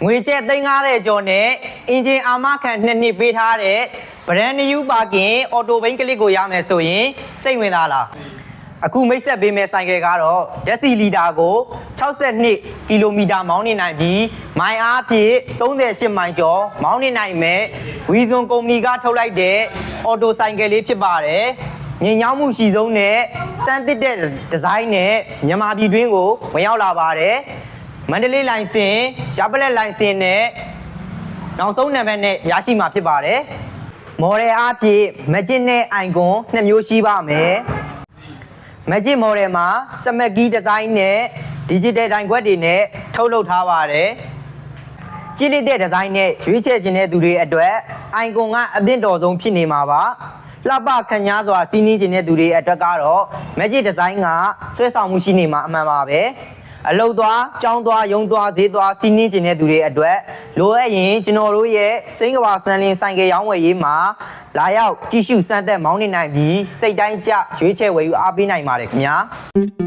ငွေကျပ်350ကျော်နဲ့အင်ဂျင်အာမခံ2နှစ်ပေးထားတဲ့ brand new parking auto bin ကလစ်ကိုရမယ်ဆိုရင်စိတ်ဝင်စားလားအခုမိတ်ဆက်ပေးမယ့်ဆိုင်ကယ်ကတော့ဓာတ်ဆီလီတာကို62ကီလိုမီတာမောင်းနေနိုင်ပြီးမိုင်အားဖြင့်38မိုင်ကျော်မောင်းနေနိုင်မယ်ဝီဇွန်ကုမ္ပဏီကထုတ်လိုက်တဲ့အော်တိုဆိုင်ကယ်လေးဖြစ်ပါတယ်ငြိမ်ချောင်းမှုရှိဆုံးနဲ့စမ်းသစ်တဲ့ဒီဇိုင်းနဲ့မြန်မာပြည်တွင်းကိုဝင်ရောက်လာပါတယ်မန္တလေးလိုင်စင်ရပလက်လိုင်စင်နဲ့နောက်ဆုံးနံပါတ်နဲ့ရရှိမှာဖြစ်ပါတယ်မော်ဒယ်အားဖြင့်မက်ဂျစ်နဲ့အိုင်ကွန်2မျိုးရှိပါမယ်မက်ဂျစ်မော်ဒယ်မှာစမက်ကီးဒီဇိုင်းနဲ့ digital တိုင်ခွက်တွေနဲ့ထုတ်လုပ်ထားပါတယ်ကြည့်လက်တဲ့ဒီဇိုင်းနဲ့ရွေးချယ်ခြင်းတဲ့သူတွေအတွက်အိုင်ကွန်ကအသင့်တော်ဆုံးဖြစ်နေမှာပါလှပခန့်ညားစွာစီးနှင်းခြင်းတဲ့သူတွေအတွက်ကတော့ Magic Design ကဆွဲဆောင်မှုရှိနေမှာအမှန်ပါပဲအလုပ်သွားကြောင်းသွားရုံသွားဈေးသွားစီးနှင်းခြင်းတဲ့သူတွေအတွက်လိုအပ်ရင်ကျွန်တော်တို့ရဲ့စိန်ကဘာစံလင်းဆိုင်ကရောင်းဝယ်ရေးမှာလာရောက်ကြည့်ရှုစမ်းသပ်မောင်းနေနိုင်ပြီးစိတ်တိုင်းကျရွေးချယ်ဝယ်ယူအားပေးနိုင်ပါတယ်ခင်ဗျာ